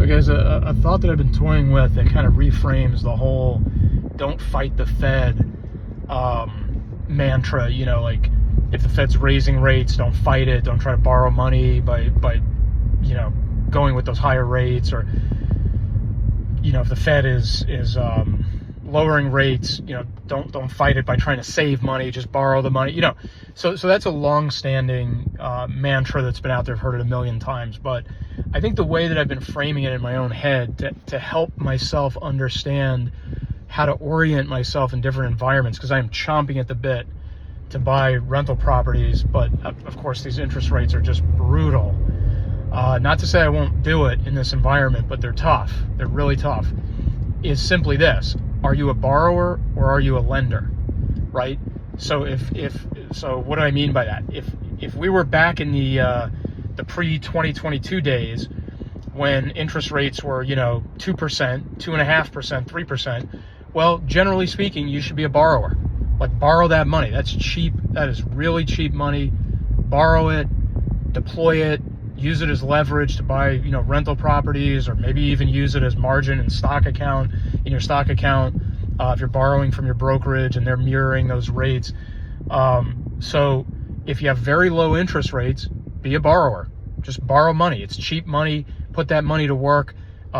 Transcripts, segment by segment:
So guys, a thought that I've been toying with that kind of reframes the whole "don't fight the Fed" mantra. You know, like if the Fed's raising rates, don't fight it. Don't try to borrow money by going with those higher rates, or if the Fed is lowering rates, don't fight it by trying to save money. Just borrow the money. So that's a long-standing mantra that's been out there. I've heard it a million times, but I think the way that I've been framing it in my own head to help myself understand how to orient myself in different environments, because I am chomping at the bit to buy rental properties, but of course these interest rates are just brutal. Not to say I won't do it in this environment, but they're tough. They're really tough. Is simply this: are you a borrower or are you a lender, right? So so what do I mean by that? If we were back in the pre-2022 days, when interest rates were 2%, 2.5%, 3%, well, generally speaking, you should be a borrower. Like, borrow that money. That's cheap. That is really cheap money. Borrow it, deploy it, use it as leverage to buy rental properties, or maybe even use it as margin in your stock account. If you're borrowing from your brokerage and they're mirroring those rates. So if you have very low interest rates, be a borrower. Just borrow money. It's cheap money. Put that money to work.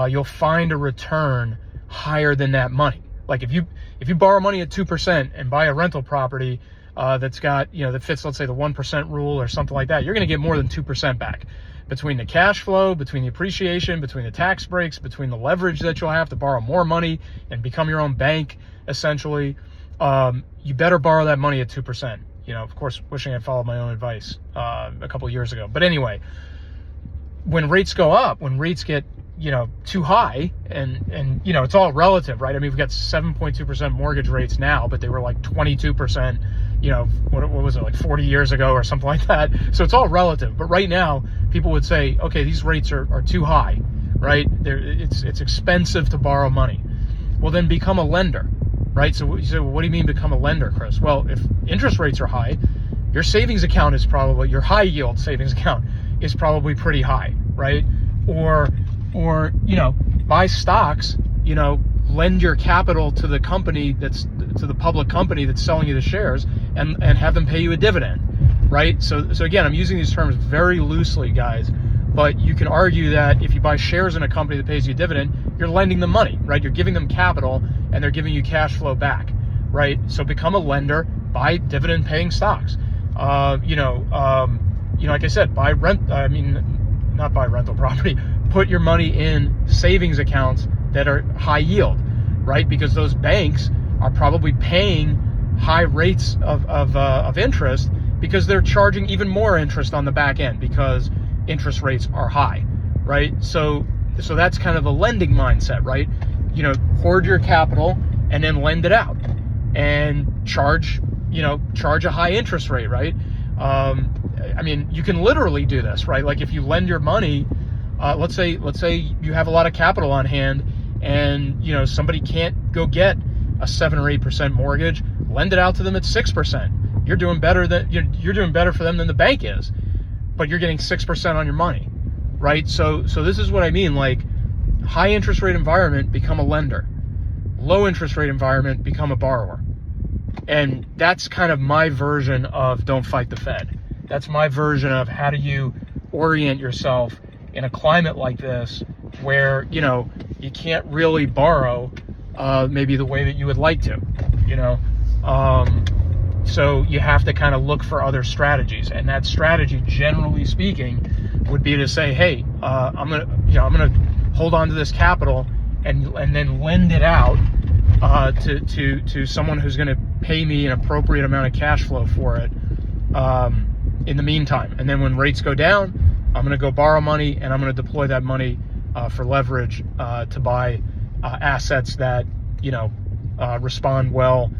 You'll find a return higher than that money. Like if you borrow money at 2% and buy a rental property that's got that fits, let's say, the 1% rule or something like that, you're going to get more than 2% back, between the cash flow, between the appreciation, between the tax breaks, between the leverage that you'll have to borrow more money and become your own bank, essentially. You better borrow that money at 2%. Of course, wishing I'd followed my own advice a couple of years ago. But anyway, when rates go up, when rates get too high, and it's all relative, right? I mean, we've got 7.2% mortgage rates now, but they were like 22%, what was it, like 40 years ago or something like that. So it's all relative. But right now, people would say, okay, these rates are too high, right? It's expensive to borrow money. Well, then become a lender, right? So what do you mean become a lender, Chris? Well, if interest rates are high, your savings account is probably, your high yield savings account is probably pretty high, right? Or buy stocks, lend your capital to the company to the public company that's selling you the shares, and have them pay you a dividend, right? So again, I'm using these terms very loosely, guys, but you can argue that if you buy shares in a company that pays you a dividend, you're lending them money, right? You're giving them capital and they're giving you cash flow back, right? So become a lender, buy dividend-paying stocks. Like I said, not buy rental property. Put your money in savings accounts that are high yield, right? Because those banks are probably paying high rates of interest, because they're charging even more interest on the back end because interest rates are high, right? So that's kind of a lending mindset, right? Hoard your capital and then lend it out and charge a high interest rate, right? You can literally do this, right? Like if you lend your money, let's say you have a lot of capital on hand, and somebody can't go get a 7 or 8% mortgage, lend it out to them at 6%. You're doing better for them than the bank is, but you're getting 6% on your money, right? So this is what I mean. Like, high interest rate environment, become a lender. Low interest rate environment, become a borrower. And that's kind of my version of don't fight the Fed. That's my version of how do you orient yourself in a climate like this, where you can't really borrow maybe the way that you would like to. So you have to kind of look for other strategies, and that strategy, generally speaking, would be to say, hey, I'm gonna hold on to this capital and then lend it out to someone who's going to pay me an appropriate amount of cash flow for it in the meantime. And then when rates go down, I'm going to go borrow money, and I'm going to deploy that money for leverage to buy assets that respond well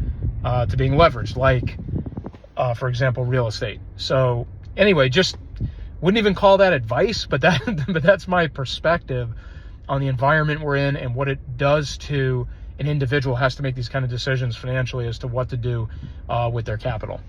to being leveraged, like for example, real estate. So anyway, just wouldn't even call that advice, but that's my perspective on the environment we're in and what it does to an individual who has to make these kind of decisions financially as to what to do with their capital.